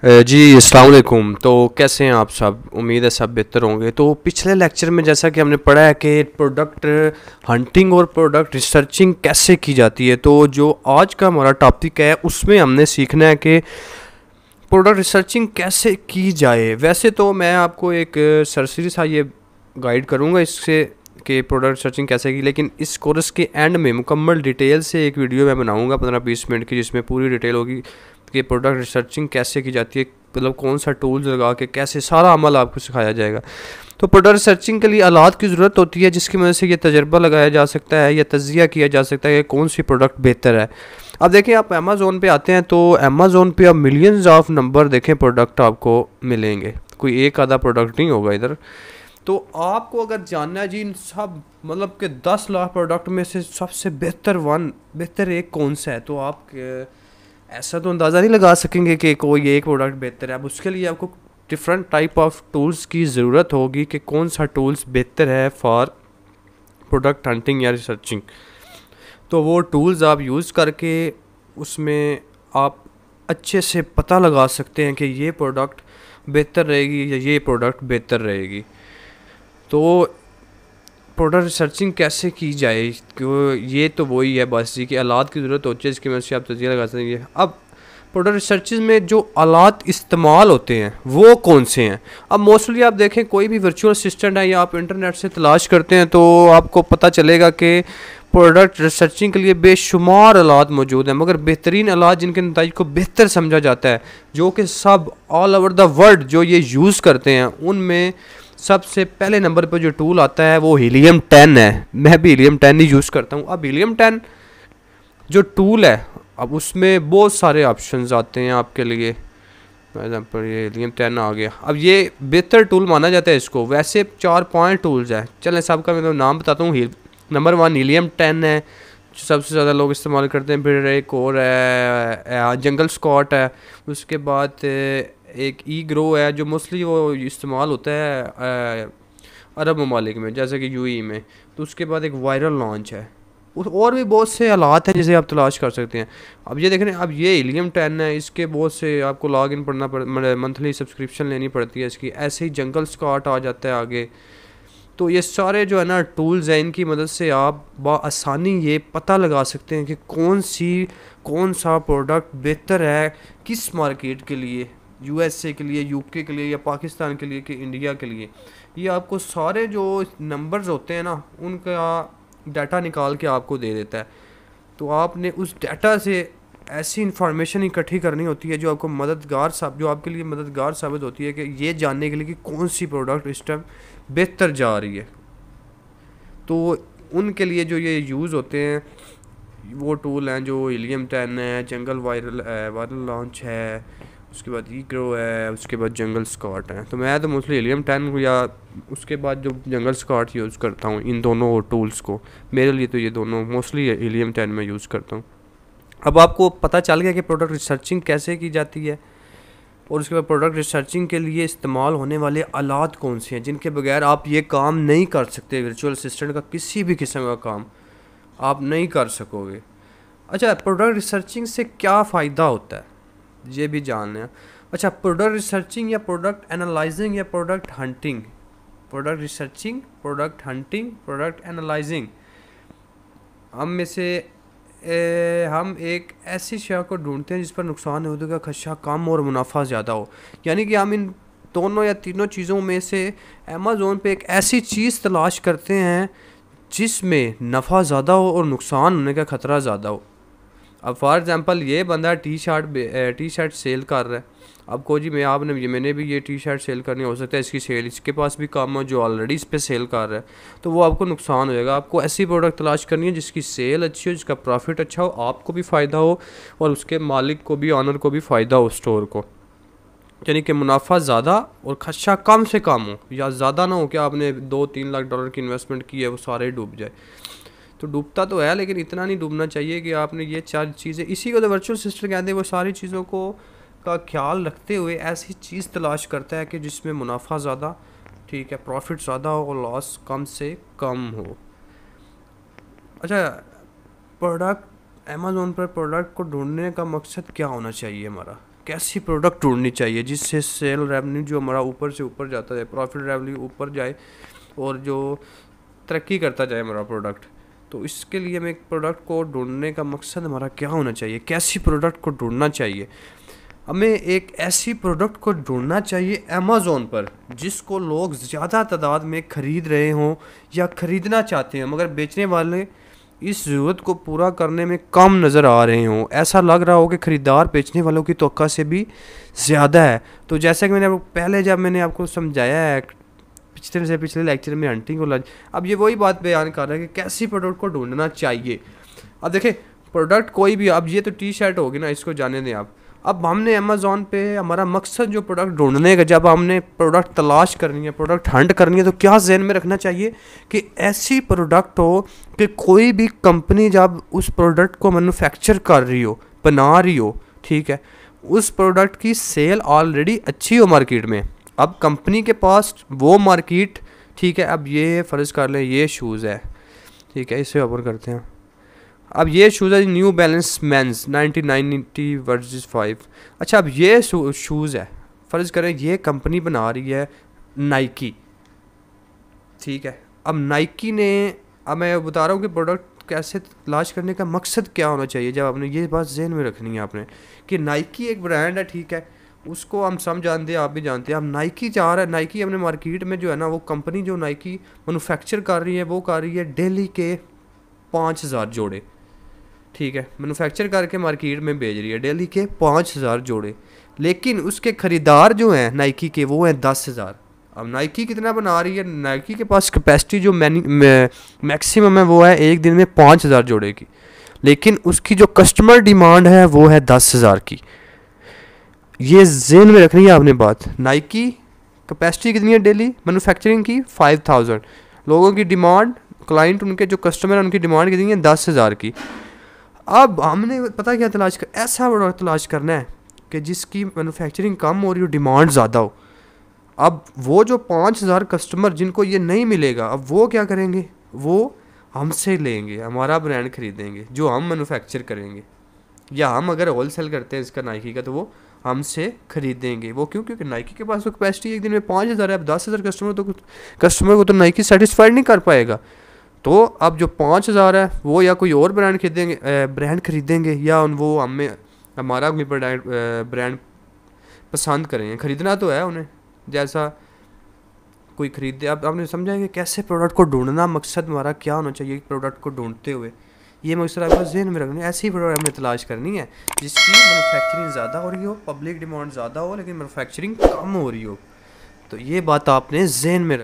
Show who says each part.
Speaker 1: जी अस्सलाम वालेकुम। तो कैसे हैं आप सब? उम्मीद है सब बेहतर होंगे। तो पिछले लेक्चर में जैसा कि हमने पढ़ा है कि प्रोडक्ट हंटिंग और प्रोडक्ट रिसर्चिंग कैसे की जाती है, तो जो आज का हमारा टॉपिक है उसमें हमने सीखना है कि प्रोडक्ट रिसर्चिंग कैसे की जाए। वैसे तो मैं आपको एक सरसरी सा ये गाइड करूँगा इससे कि प्रोडक्ट रिसर्चिंग कैसे की, लेकिन इस कोर्स के एंड में मुकम्मल डिटेल से एक वीडियो मैं बनाऊँगा 15-20 मिनट की, जिसमें पूरी डिटेल होगी कि प्रोडक्ट रिसर्चिंग कैसे की जाती है, मतलब कौन सा टूल्स लगा के कैसे सारा अमल आपको सिखाया जाएगा। तो प्रोडक्ट रिसर्चिंग के लिए आलात की ज़रूरत होती है जिसकी वजह से ये तजर्बा लगाया जा सकता है या तज्जिया किया जा सकता है कि कौन सी प्रोडक्ट बेहतर है। अब देखें, आप अमेज़ोन पे आते हैं तो अमेज़ोन पे अब मिलियंस ऑफ नंबर देखें प्रोडक्ट आपको मिलेंगे, कोई एक आधा प्रोडक्ट नहीं होगा इधर। तो आपको अगर जानना है जी इन सब मतलब कि 10 लाख प्रोडक्ट में से सबसे बेहतर एक कौन सा है, तो आप ऐसा तो अंदाज़ा नहीं लगा सकेंगे कि कोई एक प्रोडक्ट बेहतर है। अब उसके लिए आपको डिफरेंट टाइप ऑफ टूल्स की ज़रूरत होगी कि कौन सा टूल्स बेहतर है फॉर प्रोडक्ट हंटिंग या रिसर्चिंग। तो वो टूल्स आप यूज़ करके उसमें आप अच्छे से पता लगा सकते हैं कि ये प्रोडक्ट बेहतर रहेगी या ये प्रोडक्ट बेहतर रहेगी। तो प्रोडक्ट रिसर्चिंग कैसे की जाए, क्यों ये तो वही है बस जी कि आलात की ज़रूरत होती है, इसकी वजह से आप तजिया लगा सकते हैं। अब प्रोडक्ट रिसर्चेज में जो आलात इस्तेमाल होते हैं वो कौन से हैं? अब मोस्टली आप देखें कोई भी वर्चुअल असिस्टेंट है या आप इंटरनेट से तलाश करते हैं तो आपको पता चलेगा कि प्रोडक्ट रिसर्चिंग के लिए बेशुमार आलात मौजूद हैं, मगर बेहतरीन आलात जिनके नतीजे को बेहतर समझा जाता है, जो कि सब ऑल ओवर द वर्ल्ड जो ये यूज़ करते हैं, उनमें सबसे पहले नंबर पर जो टूल आता है वो हीलियम 10 है। मैं भी हीलियम 10 ही यूज़ करता हूँ। अब हीलियम 10 जो टूल है, अब उसमें बहुत सारे ऑप्शंस आते हैं आपके लिए। फॉर एग्जाम्पल ये हीलियम 10 आ गया। अब ये बेहतर टूल माना जाता है इसको। वैसे 4-5 टूल्स हैं, चलें सबका मैं नाम बताता हूँ। नंबर 1 हीलियम 10 है जो सबसे ज़्यादा लोग इस्तेमाल करते हैं। फिर एक और है जंगल स्कॉट है। उसके बाद एक ई ग्रो है जो मोस्टली वो इस्तेमाल होता है अरब ममालिक में, जैसे कि यूएई में। तो उसके बाद एक वायरल लॉन्च है। और भी बहुत से हालात हैं जिसे आप तलाश कर सकते हैं। अब ये देख रहे हैं, अब ये हीलियम 10 है, इसके बहुत से आपको लॉग इन पढ़ना मंथली सब्सक्रिप्शन लेनी पड़ती है इसकी। ऐसे ही जंगल स्कॉट आ जाता है आगे। तो ये सारे जो है ना टूल्स हैं, इनकी मदद से आप बआसानी ये पता लगा सकते हैं कि कौन सा प्रोडक्ट बेहतर है किस मार्केट के लिए, यूएसए के लिए, यूके के लिए, या पाकिस्तान के लिए, कि इंडिया के लिए। ये आपको सारे जो नंबर्स होते हैं ना उनका डाटा निकाल के आपको दे देता है। तो आपने उस डाटा से ऐसी इंफॉर्मेशन इकट्ठी करनी होती है जो आपको जो आपके लिए मददगार साबित होती है कि ये जानने के लिए कि कौन सी प्रोडक्ट इस टाइम बेहतर जा रही है। तो उनके लिए जो ये यूज़ होते हैं वो टूल हैं जो हीलियम 10 है, जंगल वायरल लॉन्च है, उसके बाद ईग्रो है, उसके बाद जंगल स्कॉट है। तो मैं तो मोस्टली हीलियम 10 या उसके बाद जो जंगल स्कॉट यूज़ करता हूँ, इन दोनों टूल्स को। मेरे लिए तो ये दोनों मोस्टली हीलियम 10 में यूज़ करता हूँ। अब आपको पता चल गया कि प्रोडक्ट रिसर्चिंग कैसे की जाती है, और उसके बाद प्रोडक्ट रिसर्चिंग के लिए इस्तेमाल होने वाले आलात कौन से हैं जिनके बगैर आप ये काम नहीं कर सकते। वर्चुअल असिस्टेंट का किसी भी किस्म का काम आप नहीं कर सकोगे। अच्छा, प्रोडक्ट रिसर्चिंग से क्या फ़ायदा होता है ये भी जान लें। अच्छा, प्रोडक्ट रिसर्चिंग या प्रोडक्ट एनालाइजिंग या product hunting, product researching, product hunting, product analysing, हम में से हम एक ऐसी शय को ढूंढते हैं जिस पर नुकसान होने का खदशा कम और मुनाफा ज़्यादा हो। यानी कि हम इन दोनों या तीनों चीज़ों में से अमेज़ोन पे एक ऐसी चीज़ तलाश करते हैं जिसमें नफ़ा ज़्यादा हो और नुकसान होने का ख़तरा ज़्यादा हो। अब फॉर एग्ज़ाम्पल ये बंदा टी शर्ट सेल कर रहा है। अब को जी मैंने भी ये टी शर्ट सेल करनी, हो सकता है इसकी सेल इसके पास भी कम हो जो ऑलरेडी इस पे सेल कर रहा है, तो वो आपको नुकसान होएगा। आपको ऐसी प्रोडक्ट तलाश करनी है जिसकी सेल अच्छी हो, जिसका प्रॉफिट अच्छा हो, आपको भी फ़ायदा हो और उसके मालिक को भी, ऑनर को भी फ़ायदा हो, स्टोर को। यानी कि मुनाफा ज़्यादा और खदशा कम से कम हो, या ज़्यादा ना हो कि आपने 2-3 लाख डॉलर की इन्वेस्टमेंट की है वो सारे डूब जाए। तो डूबता तो है लेकिन इतना नहीं डूबना चाहिए कि आपने ये 4 चीज़ें, इसी को तो वर्चुअल असिस्टेंट कहते हैं। वो सारी चीज़ों को का ख्याल रखते हुए ऐसी चीज़ तलाश करता है कि जिसमें मुनाफा ज़्यादा, ठीक है, प्रॉफिट ज़्यादा हो और लॉस कम से कम हो। अच्छा, प्रोडक्ट अमेज़ोन पर प्रोडक्ट को ढूंढने का मकसद क्या होना चाहिए हमारा? कैसी प्रोडक्ट ढूंढनी चाहिए जिससे सेल रेवेन्यू जो हमारा ऊपर से ऊपर जाता है, प्रॉफिट रेवेन्यू ऊपर जाए और जो तरक्की करता जाए हमारा प्रोडक्ट। तो इसके लिए हमें एक प्रोडक्ट को ढूंढने का मकसद हमारा क्या होना चाहिए, कैसी प्रोडक्ट को ढूंढना चाहिए। हमें एक ऐसी प्रोडक्ट को ढूंढना चाहिए अमेज़ॉन पर जिसको लोग ज़्यादा तादाद में ख़रीद रहे हों या ख़रीदना चाहते हैं, मगर बेचने वाले इस ज़रूरत को पूरा करने में कम नज़र आ रहे हों। ऐसा लग रहा हो कि ख़रीदार बेचने वालों की तवक्का से भी ज़्यादा है। तो जैसा कि मैंने आपको पहले जब मैंने आपको समझाया है पिछले लेक्चर में हंटिंग और अब ये वही बात बयान कर रहा है कि कैसी प्रोडक्ट को ढूंढना चाहिए। अब देखें प्रोडक्ट कोई भी, अब ये तो टी शर्ट होगी ना, इसको जाने दें आप। अब हमने अमेज़ॉन पे हमारा मकसद जो प्रोडक्ट ढूंढने का, जब हमने प्रोडक्ट तलाश करनी है, प्रोडक्ट हंट करनी है, तो क्या जहन में रखना चाहिए कि ऐसी प्रोडक्ट हो कि कोई भी कंपनी जब उस प्रोडक्ट को मैन्युफैक्चर कर रही हो, बना रही हो, ठीक है, उस प्रोडक्ट की सेल ऑलरेडी अच्छी हो मार्केट में। अब कंपनी के पास वो मार्केट, ठीक है, अब ये फ़र्ज़ कर लें ये शूज़ है, ठीक है, इसे ओपन करते हैं। अब ये शूज़ है न्यू बैलेंस मेंस 1990 वर्सेस 5। अच्छा, अब ये शूज़ है, फ़र्ज़ करें ये कंपनी बना रही है नाइकी, ठीक है। अब नाइकी ने, अब मैं बता रहा हूँ कि प्रोडक्ट कैसे तलाश करने का मकसद क्या होना चाहिए। जब आपने ये बात जहन में रखनी है आपने कि नाइकी एक ब्रांड है, ठीक है, उसको हम सब जानते हैं, आप भी जानते हैं। अब नाइकी चाह रहा है, नाइकी अपने मार्केट में जो है ना, वो कंपनी जो नाइकी मैन्युफैक्चर कर रही है वो कर रही है डेली के 5000 जोड़े, ठीक है, मैन्युफैक्चर करके मार्केट में भेज रही है डेली के 5000 जोड़े। लेकिन उसके ख़रीदार जो हैं नाइकी के वो हैं 10,000। अब नाइकी कितना बना रही है, नाइकी के पास कैपेसिटी जो मैक्सिमम है वो है एक दिन में 5000 जोड़े की, लेकिन उसकी जो कस्टमर डिमांड है वो है 10,000 की। ये जेन में रखनी है आपने बात। नाइकी कैपेसिटी कितनी है डेली मैन्युफैक्चरिंग की, 5000। लोगों की डिमांड, क्लाइंट उनके जो कस्टमर हैं उनकी डिमांड कितनी है, 10,000 की। अब हमने पता क्या तलाश कर, ऐसा प्रोडक्ट तलाश करना है कि जिसकी मैन्युफैक्चरिंग कम हो रही हो, डिमांड ज़्यादा हो। अब वो जो 5000 कस्टमर जिनको ये नहीं मिलेगा, अब वो क्या करेंगे, वो हमसे लेंगे, हमारा ब्रांड ख़रीदेंगे जो हम मैन्युफैक्चर करेंगे, या हम अगर होल सेल करते हैं इसका नाइकी का तो वो हमसे ख़रीदेंगे। वो क्यों, क्योंकि नाइकी के पास तो कैपेसिटी एक दिन में 5000 है। अब 10,000 कस्टमर को तो नाइकी सेटिस्फाइड नहीं कर पाएगा। तो अब जो 5000 है वो या कोई और ब्रांड खरीदेंगे या वो हमें हमारा कोई ब्रांड पसंद करेंगे। ख़रीदना तो है उन्हें, जैसा कोई खरीदे। अब आपने समझाएंगे कैसे प्रोडक्ट को ढूंढना, मकसद हमारा क्या होना चाहिए प्रोडक्ट को ढूंढते हुए, ये मकसद आपको जहन में रखना है। ऐसी प्रोडक्ट हमें तलाश करनी है जिसकी मैन्युफैक्चरिंग ज़्यादा हो रही हो, पब्लिक डिमांड ज़्यादा हो, लेकिन मैन्युफैक्चरिंग कम हो रही हो। तो ये बात आपने जहन में